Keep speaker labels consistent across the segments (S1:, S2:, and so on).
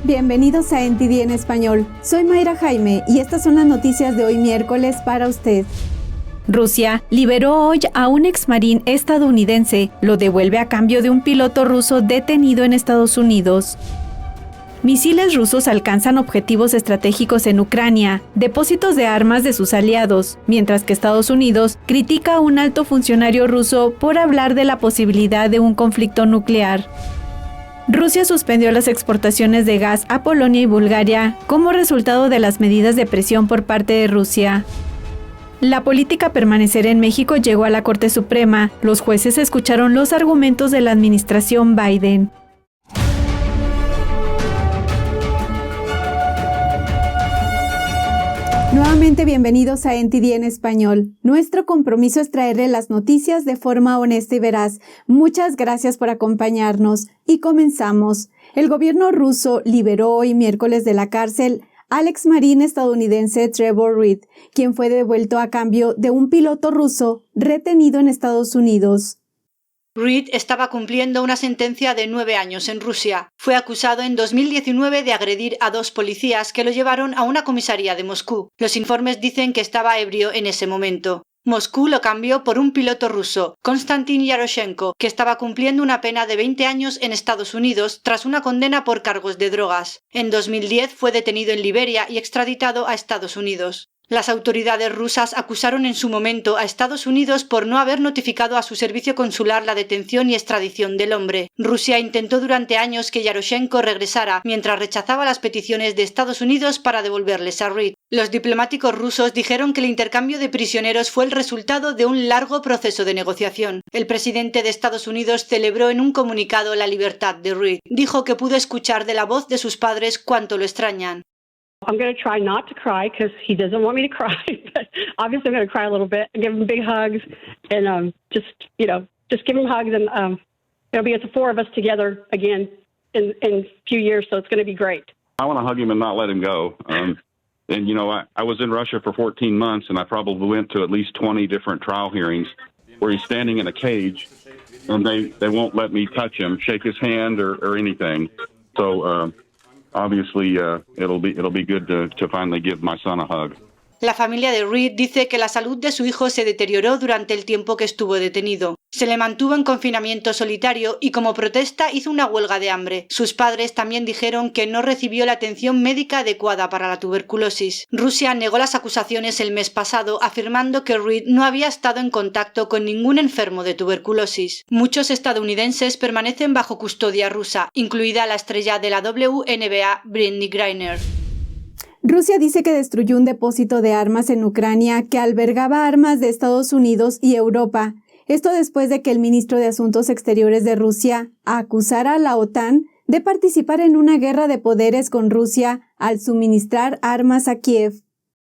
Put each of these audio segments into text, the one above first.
S1: Bienvenidos a NTD en español. Soy Mayra Jaime y estas son las noticias de hoy miércoles para usted. Rusia liberó hoy a un exmarín estadounidense. Lo devuelve a cambio de un piloto ruso detenido en Estados Unidos. Misiles rusos alcanzan objetivos estratégicos en Ucrania, depósitos de armas de sus aliados, mientras que Estados Unidos critica a un alto funcionario ruso por hablar de la posibilidad de un conflicto nuclear. Rusia suspendió las exportaciones de gas a Polonia y Bulgaria como resultado de las medidas de presión por parte de Rusia. La política permanecerá en México llegó a la Corte Suprema. Los jueces escucharon los argumentos de la administración Biden. Nuevamente bienvenidos a NTD en español. Nuestro compromiso es traerle las noticias de forma honesta y veraz. Muchas gracias por acompañarnos. Y comenzamos. El gobierno ruso liberó hoy miércoles de la cárcel al exmarín estadounidense Trevor Reed, quien fue devuelto a cambio de un piloto ruso retenido en Estados Unidos.
S2: Reed estaba cumpliendo una sentencia de 9 años en Rusia. Fue acusado en 2019 de agredir a 2 policías que lo llevaron a una comisaría de Moscú. Los informes dicen que estaba ebrio en ese momento. Moscú lo cambió por un piloto ruso, Konstantin Yaroshenko, que estaba cumpliendo una pena de 20 años en Estados Unidos tras una condena por cargos de drogas. En 2010 fue detenido en Liberia y extraditado a Estados Unidos. Las autoridades rusas acusaron en su momento a Estados Unidos por no haber notificado a su servicio consular la detención y extradición del hombre. Rusia intentó durante años que Yaroshenko regresara, mientras rechazaba las peticiones de Estados Unidos para devolverles a Reed. Los diplomáticos rusos dijeron que el intercambio de prisioneros fue el resultado de un largo proceso de negociación. El presidente de Estados Unidos celebró en un comunicado la libertad de Reed. Dijo que pudo escuchar de la voz de sus padres cuánto lo extrañan.
S3: I'm going to try not to cry because he doesn't want me to cry, but obviously I'm going to cry a little bit and give him big hugs and just give him hugs and it'll be the 4 of us together again in a few years, so it's going to be great.
S4: I want to hug him and not let him go. I was in Russia for 14 months and I probably went to at least 20 different trial hearings where he's standing in a cage and they won't let me touch him, shake his hand or anything. So obviously, it'll be good to finally give my son a hug.
S2: La familia de Reed dice que la salud de su hijo se deterioró durante el tiempo que estuvo detenido. Se le mantuvo en confinamiento solitario y como protesta hizo una huelga de hambre. Sus padres también dijeron que no recibió la atención médica adecuada para la tuberculosis. Rusia negó las acusaciones el mes pasado, afirmando que Reed no había estado en contacto con ningún enfermo de tuberculosis. Muchos estadounidenses permanecen bajo custodia rusa, incluida la estrella de la WNBA, Brittney Griner.
S1: Rusia dice que destruyó un depósito de armas en Ucrania que albergaba armas de Estados Unidos y Europa. Esto después de que el ministro de Asuntos Exteriores de Rusia acusara a la OTAN de participar en una guerra de poderes con Rusia al suministrar armas a Kiev.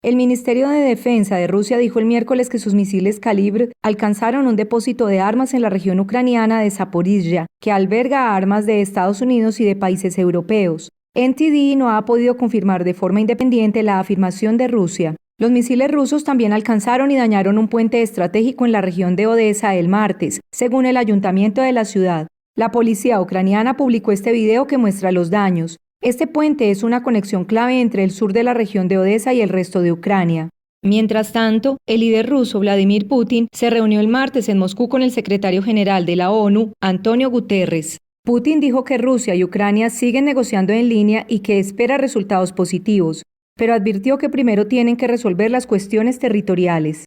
S5: El Ministerio de Defensa de Rusia dijo el miércoles que sus misiles Kalibr alcanzaron un depósito de armas en la región ucraniana de Zaporizhia, que alberga armas de Estados Unidos y de países europeos. NTD no ha podido confirmar de forma independiente la afirmación de Rusia. Los misiles rusos también alcanzaron y dañaron un puente estratégico en la región de Odesa el martes, según el ayuntamiento de la ciudad. La policía ucraniana publicó este video que muestra los daños. Este puente es una conexión clave entre el sur de la región de Odesa y el resto de Ucrania. Mientras tanto, el líder ruso Vladimir Putin se reunió el martes en Moscú con el secretario general de la ONU, Antonio Guterres. Putin dijo que Rusia y Ucrania siguen negociando en línea y que espera resultados positivos, pero advirtió que primero tienen que resolver las cuestiones territoriales.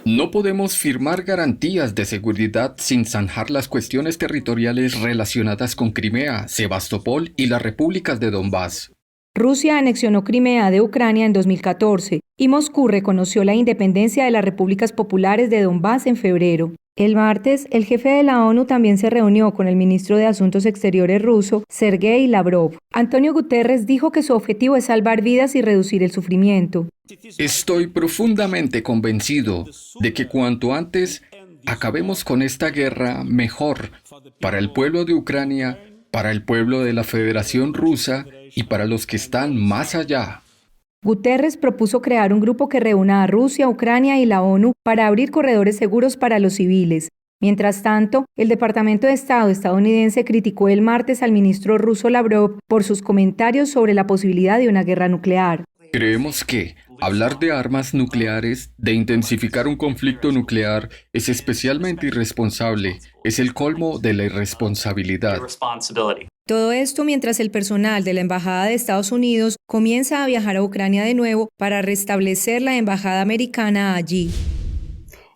S6: No podemos firmar garantías de seguridad sin zanjar las cuestiones territoriales relacionadas con Crimea, Sebastopol y las repúblicas de Donbass.
S5: Rusia anexionó Crimea de Ucrania en 2014 y Moscú reconoció la independencia de las repúblicas populares de Donbass en febrero. El martes, el jefe de la ONU también se reunió con el ministro de Asuntos Exteriores ruso, Sergei Lavrov. Antonio Guterres dijo que su objetivo es salvar vidas y reducir el sufrimiento.
S6: Estoy profundamente convencido de que cuanto antes acabemos con esta guerra, mejor para el pueblo de Ucrania, para el pueblo de la Federación Rusa y para los que están más allá.
S5: Guterres propuso crear un grupo que reúna a Rusia, Ucrania y la ONU para abrir corredores seguros para los civiles. Mientras tanto, el Departamento de Estado estadounidense criticó el martes al ministro ruso Lavrov por sus comentarios sobre la posibilidad de una guerra nuclear.
S6: Creemos que hablar de armas nucleares, de intensificar un conflicto nuclear, es especialmente irresponsable. Es el colmo de la irresponsabilidad.
S5: Todo esto mientras el personal de la Embajada de Estados Unidos comienza a viajar a Ucrania de nuevo para restablecer la embajada americana allí.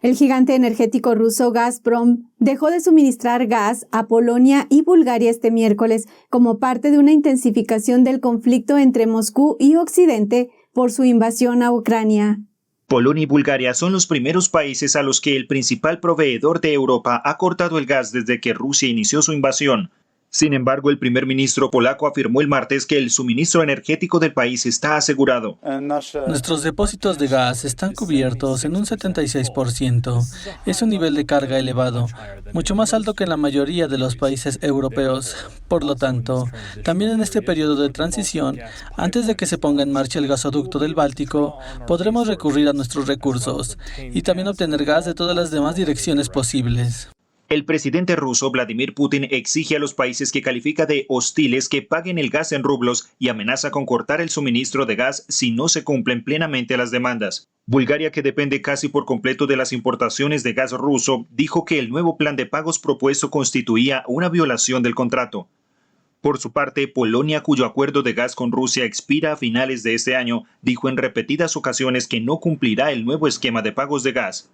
S1: El gigante energético ruso Gazprom dejó de suministrar gas a Polonia y Bulgaria este miércoles como parte de una intensificación del conflicto entre Moscú y Occidente por su invasión a Ucrania.
S7: Polonia y Bulgaria son los primeros países a los que el principal proveedor de Europa ha cortado el gas desde que Rusia inició su invasión. Sin embargo, el primer ministro polaco afirmó el martes que el suministro energético del país está asegurado.
S8: Nuestros depósitos de gas están cubiertos en un 76%. Es un nivel de carga elevado, mucho más alto que en la mayoría de los países europeos. Por lo tanto, también en este periodo de transición, antes de que se ponga en marcha el gasoducto del Báltico, podremos recurrir a nuestros recursos y también obtener gas de todas las demás direcciones posibles.
S7: El presidente ruso Vladimir Putin exige a los países que califica de hostiles que paguen el gas en rublos y amenaza con cortar el suministro de gas si no se cumplen plenamente las demandas. Bulgaria, que depende casi por completo de las importaciones de gas ruso, dijo que el nuevo plan de pagos propuesto constituía una violación del contrato. Por su parte, Polonia, cuyo acuerdo de gas con Rusia expira a finales de este año, dijo en repetidas ocasiones que no cumplirá el nuevo esquema de pagos de gas.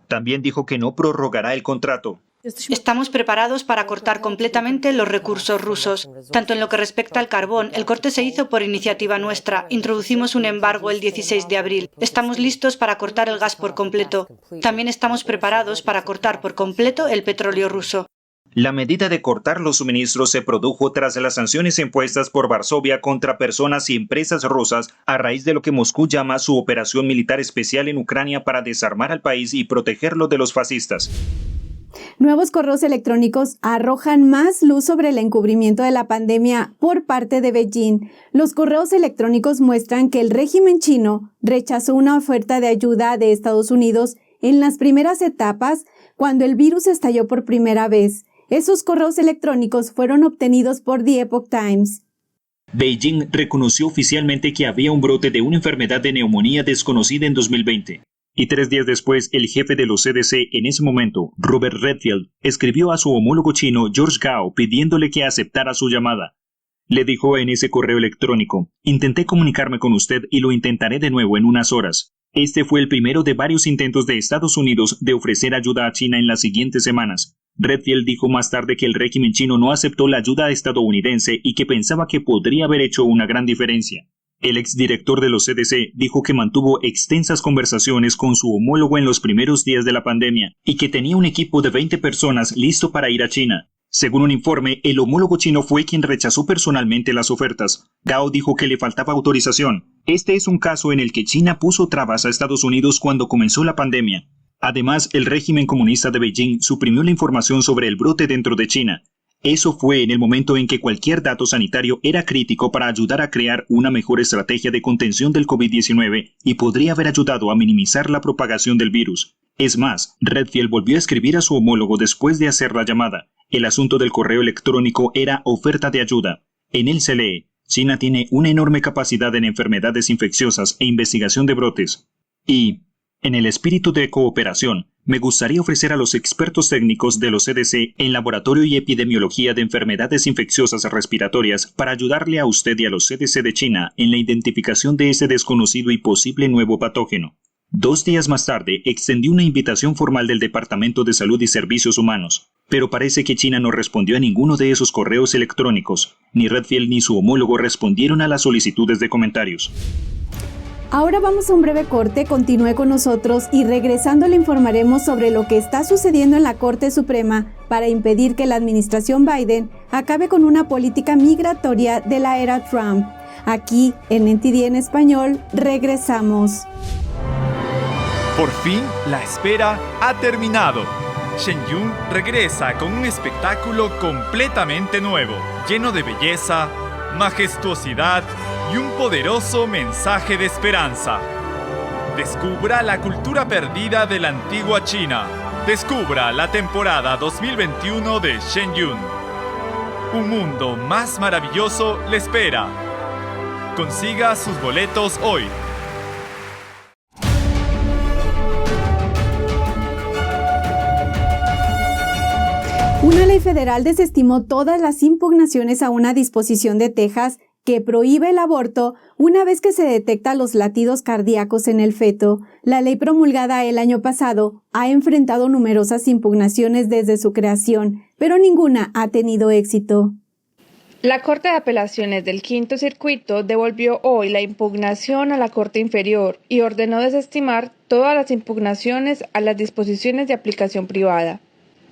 S7: También dijo que no prorrogará el contrato.
S2: Estamos preparados para cortar completamente los recursos rusos. Tanto en lo que respecta al carbón, el corte se hizo por iniciativa nuestra. Introducimos un embargo el 16 de abril. Estamos listos para cortar el gas por completo. También estamos preparados para cortar por completo el petróleo ruso.
S7: La medida de cortar los suministros se produjo tras las sanciones impuestas por Varsovia contra personas y empresas rusas a raíz de lo que Moscú llama su operación militar especial en Ucrania para desarmar al país y protegerlo de los fascistas.
S1: Nuevos correos electrónicos arrojan más luz sobre el encubrimiento de la pandemia por parte de Beijing. Los correos electrónicos muestran que el régimen chino rechazó una oferta de ayuda de Estados Unidos en las primeras etapas cuando el virus estalló por primera vez. Esos correos electrónicos fueron obtenidos por The Epoch Times.
S7: Beijing reconoció oficialmente que había un brote de una enfermedad de neumonía desconocida en 2020. Y 3 días después, el jefe de los CDC en ese momento, Robert Redfield, escribió a su homólogo chino George Gao pidiéndole que aceptara su llamada. Le dijo en ese correo electrónico: intenté comunicarme con usted y lo intentaré de nuevo en unas horas. Este fue el primero de varios intentos de Estados Unidos de ofrecer ayuda a China en las siguientes semanas. Redfield dijo más tarde que el régimen chino no aceptó la ayuda estadounidense y que pensaba que podría haber hecho una gran diferencia. El exdirector de los CDC dijo que mantuvo extensas conversaciones con su homólogo en los primeros días de la pandemia y que tenía un equipo de 20 personas listo para ir a China. Según un informe, el homólogo chino fue quien rechazó personalmente las ofertas. Gao dijo que le faltaba autorización. Este es un caso en el que China puso trabas a Estados Unidos cuando comenzó la pandemia. Además, el régimen comunista de Beijing suprimió la información sobre el brote dentro de China. Eso fue en el momento en que cualquier dato sanitario era crítico para ayudar a crear una mejor estrategia de contención del COVID-19 y podría haber ayudado a minimizar la propagación del virus. Es más, Redfield volvió a escribir a su homólogo después de hacer la llamada. El asunto del correo electrónico era oferta de ayuda. En él se lee: China tiene una enorme capacidad en enfermedades infecciosas e investigación de brotes. Y, en el espíritu de cooperación, me gustaría ofrecer a los expertos técnicos de los CDC en laboratorio y epidemiología de enfermedades infecciosas respiratorias para ayudarle a usted y a los CDC de China en la identificación de ese desconocido y posible nuevo patógeno. 2 días más tarde, extendió una invitación formal del Departamento de Salud y Servicios Humanos, pero parece que China no respondió a ninguno de esos correos electrónicos. Ni Redfield ni su homólogo respondieron a las solicitudes de comentarios.
S1: Ahora vamos a un breve corte, continúe con nosotros y regresando le informaremos sobre lo que está sucediendo en la Corte Suprema para impedir que la administración Biden acabe con una política migratoria de la era Trump. Aquí, en NTD en español, regresamos.
S9: Por fin, la espera ha terminado. Shen Yun regresa con un espectáculo completamente nuevo, lleno de belleza, majestuosidad y un poderoso mensaje de esperanza. Descubra la cultura perdida de la antigua China, Descubra la temporada 2021 de Shenyun. Un mundo más maravilloso le espera. Consiga sus boletos hoy.
S1: Una ley federal desestimó todas las impugnaciones a una disposición de Texas que prohíbe el aborto una vez que se detecta los latidos cardíacos en el feto. La ley promulgada el año pasado ha enfrentado numerosas impugnaciones desde su creación, pero ninguna ha tenido éxito.
S10: La Corte de Apelaciones del Quinto Circuito devolvió hoy la impugnación a la Corte Inferior y ordenó desestimar todas las impugnaciones a las disposiciones de aplicación privada.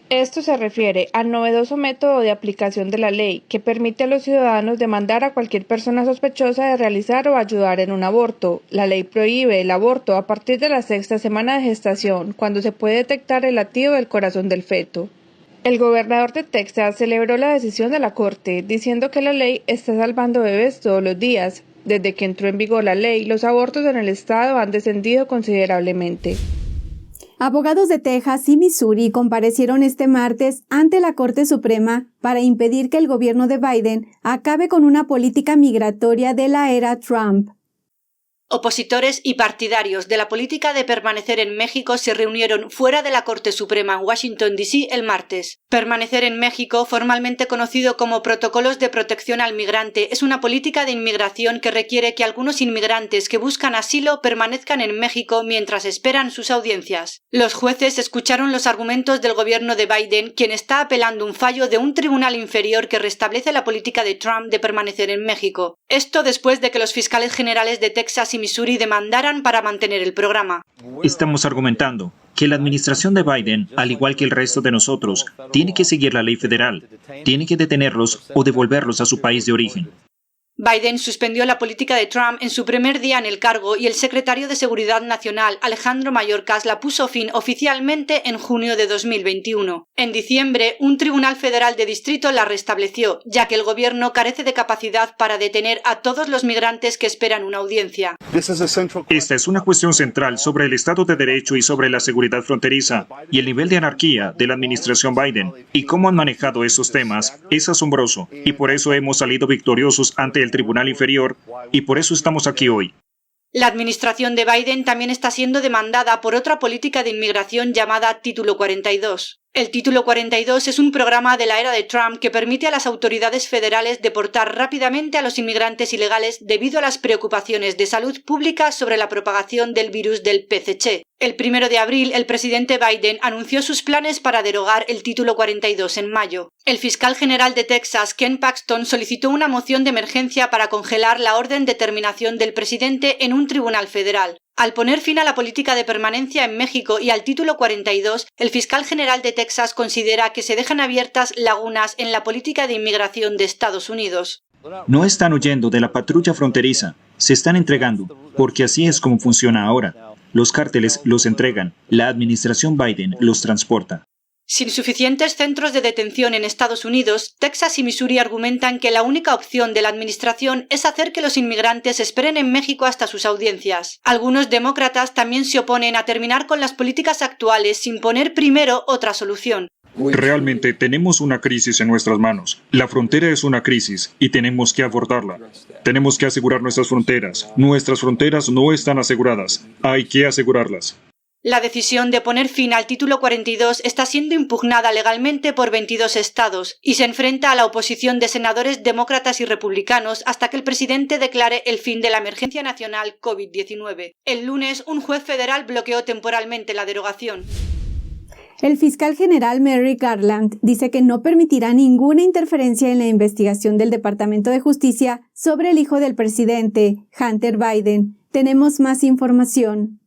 S10: Esto se refiere al novedoso método de aplicación de la ley que permite a los ciudadanos demandar a cualquier persona sospechosa de realizar o ayudar en un aborto. La ley prohíbe el aborto a partir de la 6ª semana de gestación, cuando se puede detectar el latido del corazón del feto. El gobernador de Texas celebró la decisión de la Corte, diciendo que la ley está salvando bebés todos los días. Desde que entró en vigor la ley, los abortos en el estado han descendido considerablemente.
S1: Abogados de Texas y Missouri comparecieron este martes ante la Corte Suprema para impedir que el gobierno de Biden acabe con una política migratoria de la era Trump.
S2: Opositores y partidarios de la política de permanecer en México se reunieron fuera de la Corte Suprema en Washington, D.C. el martes. Permanecer en México, formalmente conocido como Protocolos de Protección al Migrante, es una política de inmigración que requiere que algunos inmigrantes que buscan asilo permanezcan en México mientras esperan sus audiencias. Los jueces escucharon los argumentos del gobierno de Biden, quien está apelando un fallo de un tribunal inferior que restablece la política de Trump de permanecer en México. Esto después de que los fiscales generales de Texas y Missouri demandaran para mantener el programa.
S7: Estamos argumentando que la administración de Biden, al igual que el resto de nosotros, tiene que seguir la ley federal, tiene que detenerlos o devolverlos a su país de origen.
S2: Biden suspendió la política de Trump en su primer día en el cargo y el secretario de Seguridad Nacional, Alejandro Mayorkas, la puso fin oficialmente en junio de 2021. En diciembre, un tribunal federal de distrito la restableció, ya que el gobierno carece de capacidad para detener a todos los migrantes que esperan una audiencia.
S7: Esta es una cuestión central sobre el Estado de Derecho y sobre la seguridad fronteriza y el nivel de anarquía de la administración Biden. Y cómo han manejado esos temas es asombroso, y por eso hemos salido victoriosos ante el Tribunal Inferior, y por eso estamos aquí hoy.
S2: La administración de Biden también está siendo demandada por otra política de inmigración llamada Título 42. El Título 42 es un programa de la era de Trump que permite a las autoridades federales deportar rápidamente a los inmigrantes ilegales debido a las preocupaciones de salud pública sobre la propagación del virus del PCC. El 1 de abril, el presidente Biden anunció sus planes para derogar el Título 42 en mayo. El fiscal general de Texas, Ken Paxton, solicitó una moción de emergencia para congelar la orden de terminación del presidente en un tribunal federal. Al poner fin a la política de permanencia en México y al Título 42, el fiscal general de Texas considera que se dejan abiertas lagunas en la política de inmigración de Estados Unidos.
S7: No están huyendo de la patrulla fronteriza, se están entregando, porque así es como funciona ahora. Los cárteles los entregan, la administración Biden los transporta.
S2: Sin suficientes centros de detención en Estados Unidos, Texas y Missouri argumentan que la única opción de la administración es hacer que los inmigrantes esperen en México hasta sus audiencias. Algunos demócratas también se oponen a terminar con las políticas actuales sin poner primero otra solución.
S11: Realmente tenemos una crisis en nuestras manos. La frontera es una crisis y tenemos que abordarla. Tenemos que asegurar nuestras fronteras. Nuestras fronteras no están aseguradas. Hay que asegurarlas.
S2: La decisión de poner fin al Título 42 está siendo impugnada legalmente por 22 estados y se enfrenta a la oposición de senadores demócratas y republicanos hasta que el presidente declare el fin de la emergencia nacional COVID-19. El lunes, un juez federal bloqueó temporalmente la derogación.
S1: El fiscal general Merrick Garland dice que no permitirá ninguna interferencia en la investigación del Departamento de Justicia sobre el hijo del presidente, Hunter Biden. Tenemos más información.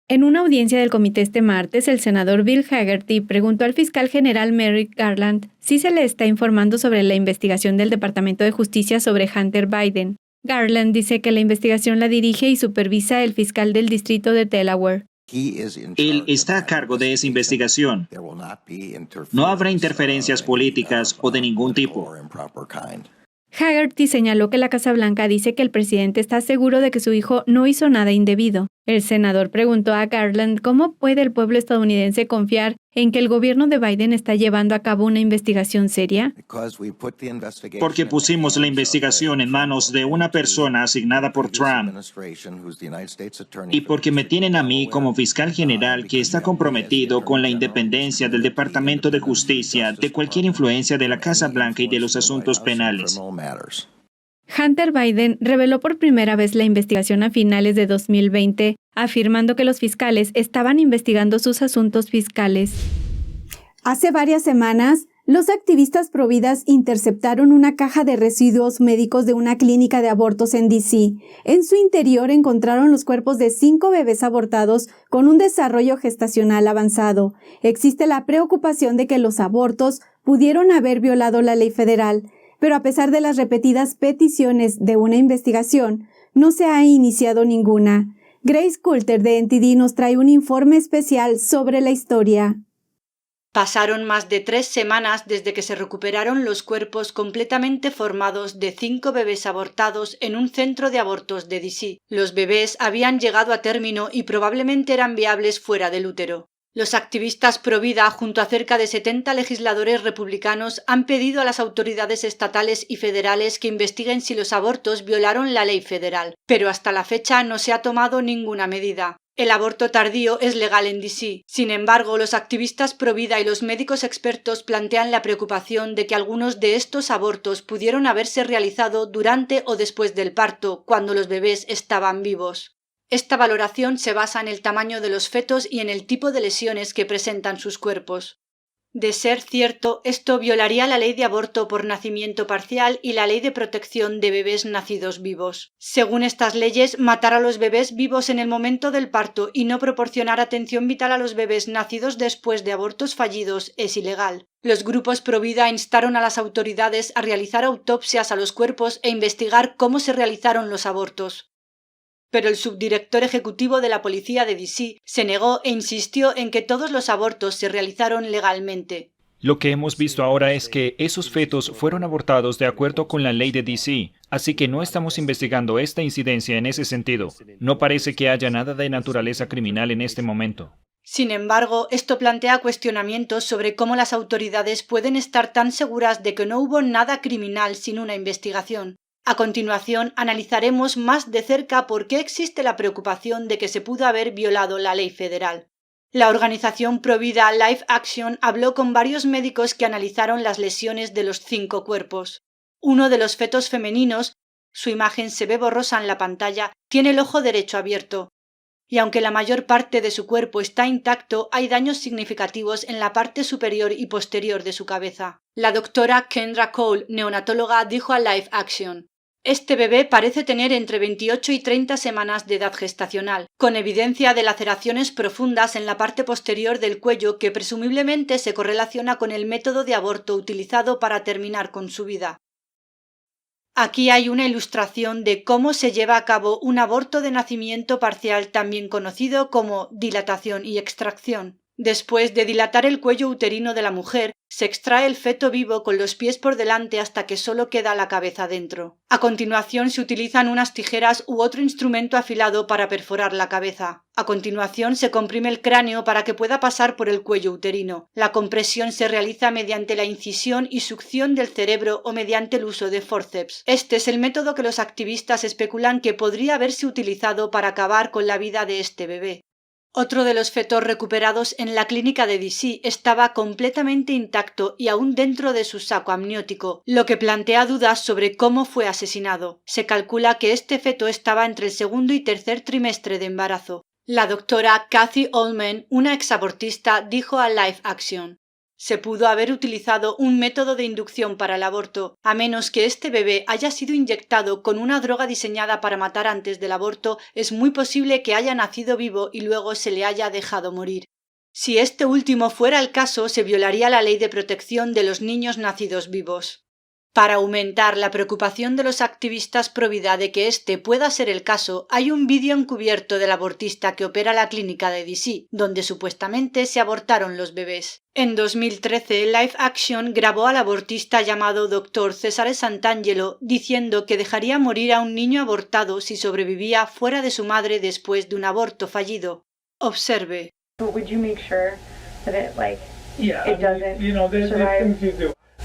S1: En una audiencia del comité este martes, el senador Bill Hagerty preguntó al fiscal general Merrick Garland si se le está informando sobre la investigación del Departamento de Justicia sobre Hunter Biden. Garland dice que la investigación la dirige y supervisa el fiscal del distrito de Delaware.
S7: Él está a cargo de esa investigación. No habrá interferencias políticas o de ningún tipo.
S1: Hagerty señaló que la Casa Blanca dice que el presidente está seguro de que su hijo no hizo nada indebido. El senador preguntó a Garland cómo puede el pueblo estadounidense confiar en que el gobierno de Biden está llevando a cabo una investigación seria.
S7: Porque pusimos la investigación en manos de una persona asignada por Trump y porque me tienen a mí como fiscal general que está comprometido con la independencia del Departamento de Justicia de cualquier influencia de la Casa Blanca y de los asuntos penales.
S1: Hunter Biden reveló por primera vez la investigación a finales de 2020, afirmando que los fiscales estaban investigando sus asuntos fiscales. Hace varias semanas, los activistas providas interceptaron una caja de residuos médicos de una clínica de abortos en D.C. En su interior encontraron los cuerpos de 5 bebés abortados con un desarrollo gestacional avanzado. Existe la preocupación de que los abortos pudieron haber violado la ley federal. Pero a pesar de las repetidas peticiones de una investigación, no se ha iniciado ninguna. Grace Coulter de NTD nos trae un informe especial sobre la historia.
S2: Pasaron más de 3 semanas desde que se recuperaron los cuerpos completamente formados de 5 bebés abortados en un centro de abortos de D.C. Los bebés habían llegado a término y probablemente eran viables fuera del útero. Los activistas pro vida, junto a cerca de 70 legisladores republicanos, han pedido a las autoridades estatales y federales que investiguen si los abortos violaron la ley federal, pero hasta la fecha no se ha tomado ninguna medida. El aborto tardío es legal en D.C. Sin embargo, los activistas pro vida y los médicos expertos plantean la preocupación de que algunos de estos abortos pudieron haberse realizado durante o después del parto, cuando los bebés estaban vivos. Esta valoración se basa en el tamaño de los fetos y en el tipo de lesiones que presentan sus cuerpos. De ser cierto, esto violaría la ley de aborto por nacimiento parcial y la ley de protección de bebés nacidos vivos. Según estas leyes, matar a los bebés vivos en el momento del parto y no proporcionar atención vital a los bebés nacidos después de abortos fallidos es ilegal. Los grupos pro vida instaron a las autoridades a realizar autopsias a los cuerpos e investigar cómo se realizaron los abortos. Pero el subdirector ejecutivo de la policía de D.C. se negó e insistió en que todos los abortos se realizaron legalmente.
S12: Lo que hemos visto ahora es que esos fetos fueron abortados de acuerdo con la ley de D.C., así que no estamos investigando esta incidencia en ese sentido. No parece que haya nada de naturaleza criminal en este momento.
S2: Sin embargo, esto plantea cuestionamientos sobre cómo las autoridades pueden estar tan seguras de que no hubo nada criminal sin una investigación. A continuación, analizaremos más de cerca por qué existe la preocupación de que se pudo haber violado la ley federal. La organización pro-vida Life Action habló con varios médicos que analizaron las lesiones de los 5 cuerpos. Uno de los fetos femeninos, su imagen se ve borrosa en la pantalla, tiene el ojo derecho abierto. Y aunque la mayor parte de su cuerpo está intacto, hay daños significativos en la parte superior y posterior de su cabeza. La doctora Kendra Cole, neonatóloga, dijo a Life Action: "Este bebé parece tener entre 28 y 30 semanas de edad gestacional, con evidencia de laceraciones profundas en la parte posterior del cuello que presumiblemente se correlaciona con el método de aborto utilizado para terminar con su vida". Aquí hay una ilustración de cómo se lleva a cabo un aborto de nacimiento parcial, también conocido como dilatación y extracción. Después de dilatar el cuello uterino de la mujer, se extrae el feto vivo con los pies por delante hasta que solo queda la cabeza dentro. A continuación se utilizan unas tijeras u otro instrumento afilado para perforar la cabeza. A continuación se comprime el cráneo para que pueda pasar por el cuello uterino. La compresión se realiza mediante la incisión y succión del cerebro o mediante el uso de forceps. Este es el método que los activistas especulan que podría haberse utilizado para acabar con la vida de este bebé. Otro de los fetos recuperados en la clínica de D.C. estaba completamente intacto y aún dentro de su saco amniótico, lo que plantea dudas sobre cómo fue asesinado. Se calcula que este feto estaba entre el segundo y tercer trimestre de embarazo. La doctora Kathy Oldman, una exabortista, dijo a Life Action: "Se pudo haber utilizado un método de inducción para el aborto, a menos que este bebé haya sido inyectado con una droga diseñada para matar antes del aborto, es muy posible que haya nacido vivo y luego se le haya dejado morir. Si este último fuera el caso, se violaría la ley de protección de los niños nacidos vivos". Para aumentar la preocupación de los activistas pro vida de que este pueda ser el caso, hay un vídeo encubierto del abortista que opera la clínica de D.C., donde supuestamente se abortaron los bebés. En 2013, Live Action grabó al abortista llamado Dr. Cesare Santangelo diciendo que dejaría morir a un niño abortado si sobrevivía fuera de su madre después de un aborto fallido. Observe.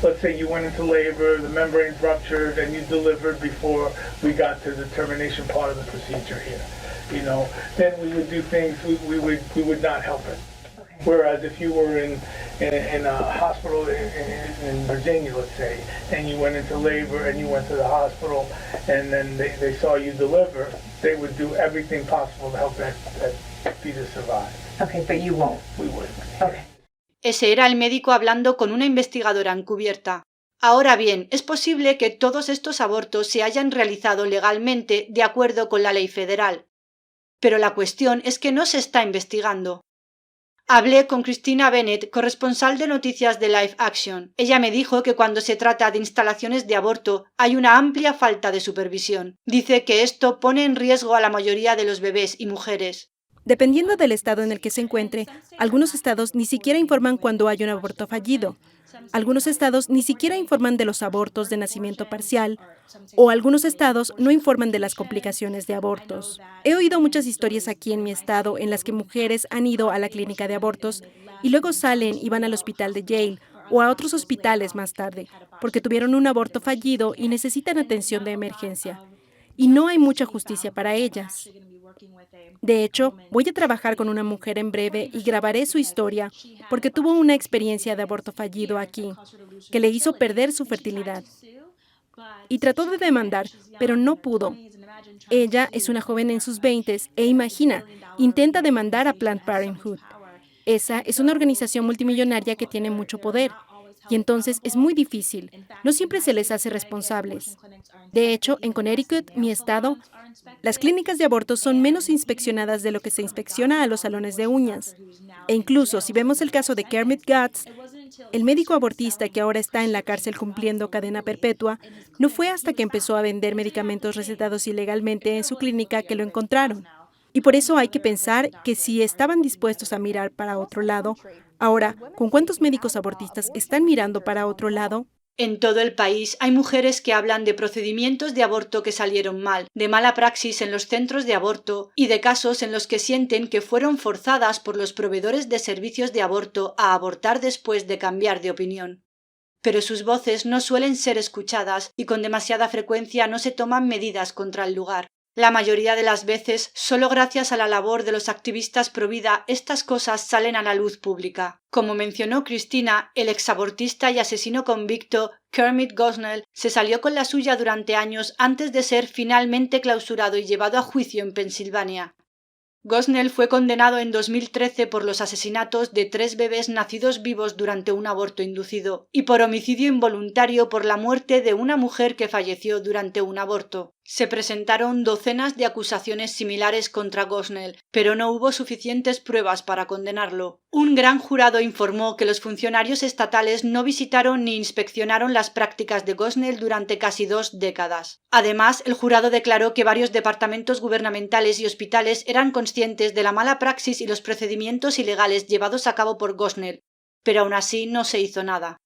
S13: Let's say you went into labor, the membrane's ruptured, and you delivered before we got to the termination part of the procedure here. Then we would do things, we would not help it. Okay. Whereas if you were in a hospital in Virginia, let's say, and you went into labor and you went to the hospital, and then they saw you deliver, they would do everything possible to help that fetus survive.
S14: Okay, but you won't.
S13: We wouldn't.
S14: Okay.
S2: Ese era el médico hablando con una investigadora encubierta. Ahora bien, es posible que todos estos abortos se hayan realizado legalmente de acuerdo con la ley federal. Pero la cuestión es que no se está investigando. Hablé con Christina Bennett, corresponsal de noticias de Live Action. Ella me dijo que cuando se trata de instalaciones de aborto hay una amplia falta de supervisión. Dice que esto pone en riesgo a la mayoría de los bebés y mujeres.
S15: Dependiendo del estado en el que se encuentre, algunos estados ni siquiera informan cuando hay un aborto fallido. Algunos estados ni siquiera informan de los abortos de nacimiento parcial, o algunos estados no informan de las complicaciones de abortos. He oído muchas historias aquí en mi estado en las que mujeres han ido a la clínica de abortos y luego salen y van al hospital de Yale o a otros hospitales más tarde, porque tuvieron un aborto fallido y necesitan atención de emergencia. Y no hay mucha justicia para ellas. De hecho, voy a trabajar con una mujer en breve y grabaré su historia porque tuvo una experiencia de aborto fallido aquí, que le hizo perder su fertilidad. Y trató de demandar, pero no pudo. Ella es una joven en sus 20s e imagina, intenta demandar a Planned Parenthood. Esa es una organización multimillonaria que tiene mucho poder. Y entonces es muy difícil. No siempre se les hace responsables. De hecho, en Connecticut, mi estado, las clínicas de aborto son menos inspeccionadas de lo que se inspecciona a los salones de uñas. E incluso, si vemos el caso de Kermit Gatz, el médico abortista que ahora está en la cárcel cumpliendo cadena perpetua, no fue hasta que empezó a vender medicamentos recetados ilegalmente en su clínica que lo encontraron. Y por eso hay que pensar que si estaban dispuestos a mirar para otro lado, ahora, ¿con cuántos médicos abortistas están mirando para otro lado?
S2: En todo el país hay mujeres que hablan de procedimientos de aborto que salieron mal, de mala praxis en los centros de aborto y de casos en los que sienten que fueron forzadas por los proveedores de servicios de aborto a abortar después de cambiar de opinión. Pero sus voces no suelen ser escuchadas y con demasiada frecuencia no se toman medidas contra el lugar. La mayoría de las veces, solo gracias a la labor de los activistas pro vida, estas cosas salen a la luz pública. Como mencionó Christina, el exabortista y asesino convicto Kermit Gosnell se salió con la suya durante años antes de ser finalmente clausurado y llevado a juicio en Pensilvania. Gosnell fue condenado en 2013 por los asesinatos de 3 bebés nacidos vivos durante un aborto inducido y por homicidio involuntario por la muerte de una mujer que falleció durante un aborto. Se presentaron docenas de acusaciones similares contra Gosnell, pero no hubo suficientes pruebas para condenarlo. Un gran jurado informó que los funcionarios estatales no visitaron ni inspeccionaron las prácticas de Gosnell durante casi 2 décadas. Además, el jurado declaró que varios departamentos gubernamentales y hospitales eran conscientes de la mala praxis y los procedimientos ilegales llevados a cabo por Gosnell, pero aún así no se hizo nada.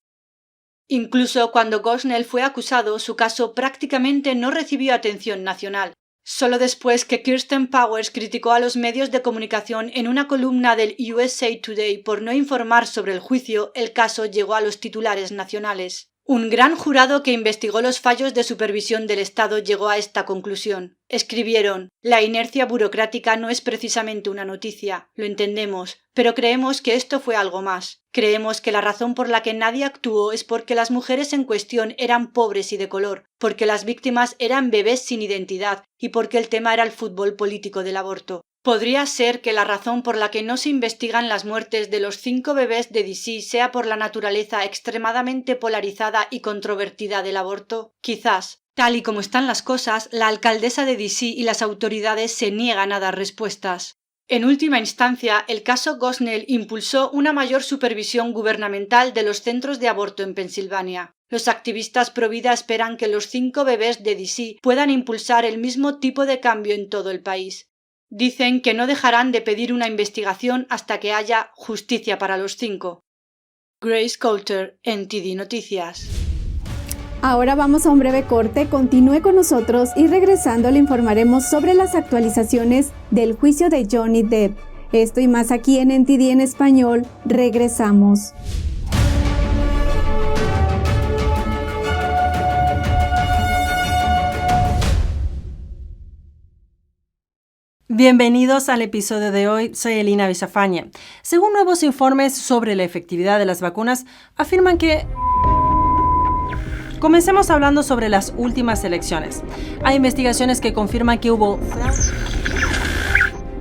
S2: Incluso cuando Gosnell fue acusado, su caso prácticamente no recibió atención nacional. Solo después que Kirsten Powers criticó a los medios de comunicación en una columna del USA Today por no informar sobre el juicio, el caso llegó a los titulares nacionales. Un gran jurado que investigó los fallos de supervisión del Estado llegó a esta conclusión. Escribieron: la inercia burocrática no es precisamente una noticia, lo entendemos, pero creemos que esto fue algo más. Creemos que la razón por la que nadie actuó es porque las mujeres en cuestión eran pobres y de color, porque las víctimas eran bebés sin identidad y porque el tema era el fútbol político del aborto. ¿Podría ser que la razón por la que no se investigan las muertes de los 5 bebés de DC sea por la naturaleza extremadamente polarizada y controvertida del aborto? Quizás. Tal y como están las cosas, la alcaldesa de DC y las autoridades se niegan a dar respuestas. En última instancia, el caso Gosnell impulsó una mayor supervisión gubernamental de los centros de aborto en Pensilvania. Los activistas pro vida esperan que los 5 bebés de DC puedan impulsar el mismo tipo de cambio en todo el país. Dicen que no dejarán de pedir una investigación hasta que haya justicia para los 5. Grace Coulter, NTD Noticias.
S1: Ahora vamos a un breve corte, continúe con nosotros y regresando le informaremos sobre las actualizaciones del juicio de Johnny Depp. Esto y más aquí en NTD en español. Regresamos.
S14: Bienvenidos al episodio de hoy, soy Elina Villafañe. Según nuevos informes sobre la efectividad de las vacunas, afirman que... Comencemos hablando sobre las últimas elecciones. Hay investigaciones que confirman que hubo fraude.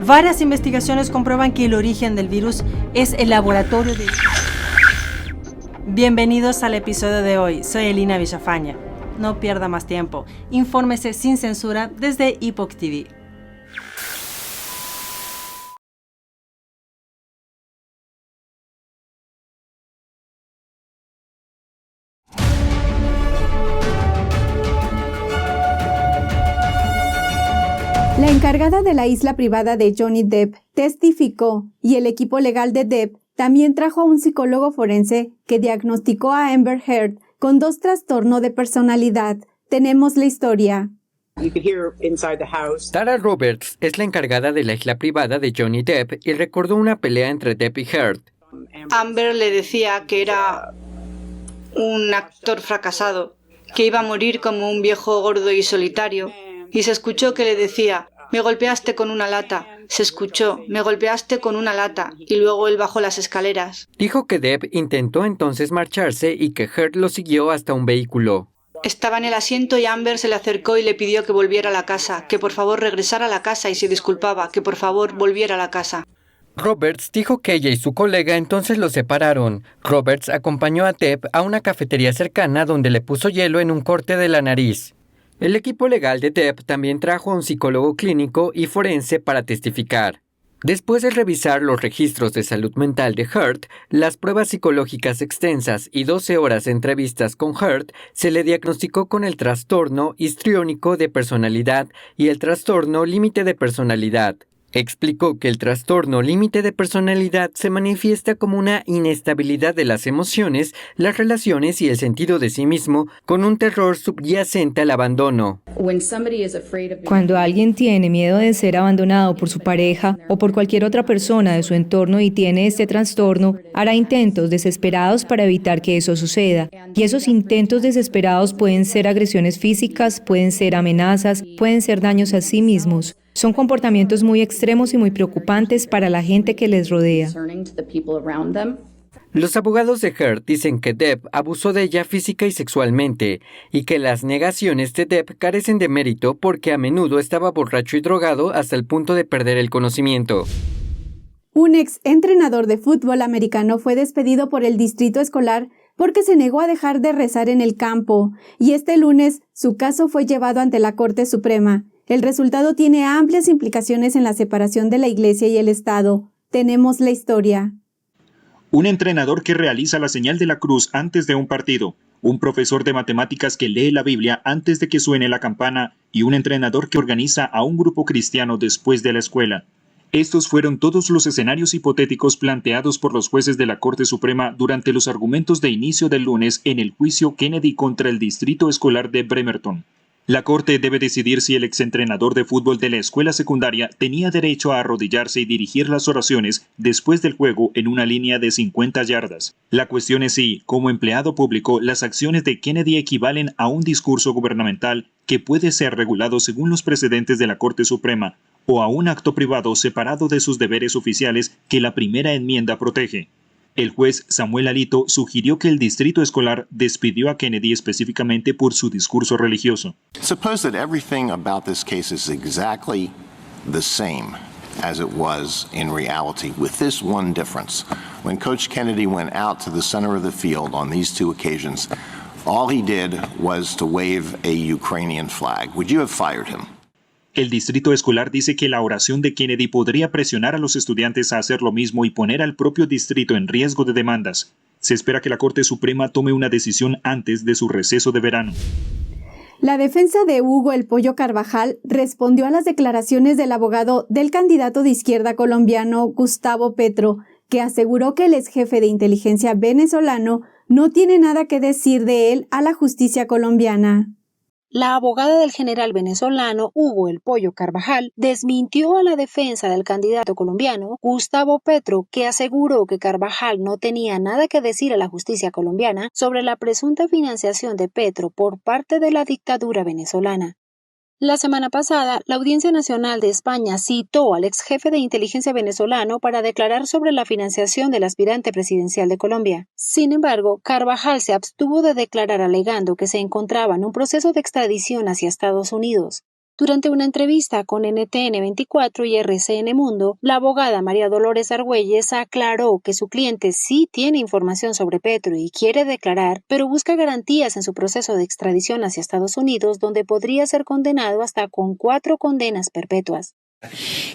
S14: Varias investigaciones comprueban que el origen del virus es el laboratorio de... Bienvenidos al episodio de hoy, soy Elina Villafañe. No pierda más tiempo, infórmese sin censura desde Epoch TV.
S1: La encargada de la isla privada de Johnny Depp testificó y el equipo legal de Depp también trajo a un psicólogo forense que diagnosticó a Amber Heard con 2 trastornos de personalidad. Tenemos la historia.
S16: Tara Roberts es la encargada de la isla privada de Johnny Depp y recordó una pelea entre Depp y Heard.
S2: Amber le decía que era un actor fracasado, que iba a morir como un viejo gordo y solitario, y se escuchó que le decía: me golpeaste con una lata. Se escuchó: me golpeaste con una lata, y luego él bajó las escaleras.
S16: Dijo que Depp intentó entonces marcharse y que Heard lo siguió hasta un vehículo.
S2: Estaba en el asiento y Amber se le acercó y le pidió que volviera a la casa, que por favor regresara a la casa, y se disculpaba, que por favor volviera a la casa.
S16: Roberts dijo que ella y su colega entonces los separaron. Roberts acompañó a Depp a una cafetería cercana donde le puso hielo en un corte de la nariz. El equipo legal de Depp también trajo a un psicólogo clínico y forense para testificar. Después de revisar los registros de salud mental de Heard, las pruebas psicológicas extensas y 12 horas de entrevistas con Heard, se le diagnosticó con el trastorno histriónico de personalidad y el trastorno límite de personalidad. Explicó que el trastorno límite de personalidad se manifiesta como una inestabilidad de las emociones, las relaciones y el sentido de sí mismo, con un terror subyacente al abandono.
S5: Cuando alguien tiene miedo de ser abandonado por su pareja o por cualquier otra persona de su entorno y tiene este trastorno, hará intentos desesperados para evitar que eso suceda. Y esos intentos desesperados pueden ser agresiones físicas, pueden ser amenazas, pueden ser daños a sí mismos. Son comportamientos muy extremos y muy preocupantes para la gente que les rodea.
S16: Los abogados de Heard dicen que Depp abusó de ella física y sexualmente, y que las negaciones de Depp carecen de mérito porque a menudo estaba borracho y drogado hasta el punto de perder el conocimiento.
S1: Un ex entrenador de fútbol americano fue despedido por el distrito escolar porque se negó a dejar de rezar en el campo, y este lunes su caso fue llevado ante la Corte Suprema. El resultado tiene amplias implicaciones en la separación de la Iglesia y el Estado. Tenemos la historia.
S7: Un entrenador que realiza la señal de la cruz antes de un partido, un profesor de matemáticas que lee la Biblia antes de que suene la campana y un entrenador que organiza a un grupo cristiano después de la escuela. Estos fueron todos los escenarios hipotéticos planteados por los jueces de la Corte Suprema durante los argumentos de inicio del lunes en el juicio Kennedy contra el distrito escolar de Bremerton. La Corte debe decidir si el exentrenador de fútbol de la escuela secundaria tenía derecho a arrodillarse y dirigir las oraciones después del juego en una línea de 50 yardas. La cuestión es si, como empleado público, las acciones de Kennedy equivalen a un discurso gubernamental que puede ser regulado según los precedentes de la Corte Suprema, o a un acto privado separado de sus deberes oficiales que la primera enmienda protege. El juez Samuel Alito sugirió que el distrito escolar despidió a Kennedy específicamente por su discurso religioso.
S17: Suppose that everything about this case is exactly the same as it was in reality, with this one difference. When Coach Kennedy went out to the center of the field on these 2 occasions, all he did was to wave a Ukrainian flag. Would you have fired him?
S7: El distrito escolar dice que la oración de Kennedy podría presionar a los estudiantes a hacer lo mismo y poner al propio distrito en riesgo de demandas. Se espera que la Corte Suprema tome una decisión antes de su receso de verano.
S1: La defensa de Hugo El Pollo Carvajal respondió a las declaraciones del abogado del candidato de izquierda colombiano Gustavo Petro, que aseguró que el ex jefe de inteligencia venezolano no tiene nada que decir de él a la justicia colombiana.
S18: La abogada del general venezolano Hugo El Pollo Carvajal desmintió a la defensa del candidato colombiano Gustavo Petro, que aseguró que Carvajal no tenía nada que decir a la justicia colombiana sobre la presunta financiación de Petro por parte de la dictadura venezolana. La semana pasada, la Audiencia Nacional de España citó al ex jefe de inteligencia venezolano para declarar sobre la financiación del aspirante presidencial de Colombia. Sin embargo, Carvajal se abstuvo de declarar alegando que se encontraba en un proceso de extradición hacia Estados Unidos. Durante una entrevista con NTN 24 y RCN Mundo, la abogada María Dolores Argüelles aclaró que su cliente sí tiene información sobre Petro y quiere declarar, pero busca garantías en su proceso de extradición hacia Estados Unidos, donde podría ser condenado hasta con 4 condenas perpetuas.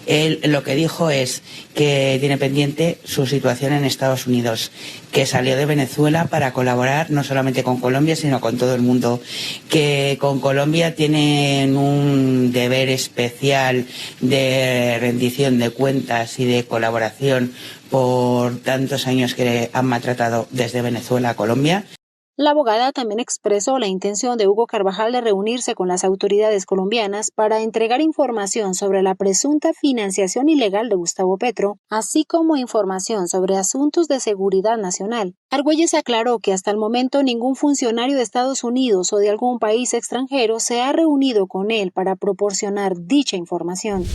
S19: Él lo que dijo es que tiene pendiente su situación en Estados Unidos, que salió de Venezuela para colaborar no solamente con Colombia, sino con todo el mundo, que con Colombia tienen un deber especial de rendición de cuentas y de colaboración por tantos años que han maltratado desde Venezuela a Colombia.
S18: La abogada también expresó la intención de Hugo Carvajal de reunirse con las autoridades colombianas para entregar información sobre la presunta financiación ilegal de Gustavo Petro, así como información sobre asuntos de seguridad nacional. Argüelles aclaró que hasta el momento ningún funcionario de Estados Unidos o de algún país extranjero se ha reunido con él para proporcionar dicha información.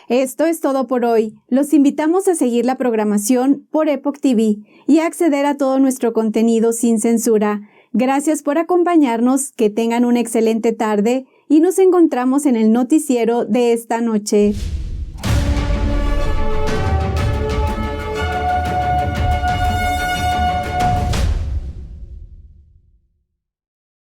S1: Esto es todo por hoy. Los invitamos a seguir la programación por Epoch TV y a acceder a todo nuestro contenido sin censura. Gracias por acompañarnos, que tengan una excelente tarde y nos encontramos en el noticiero de esta noche.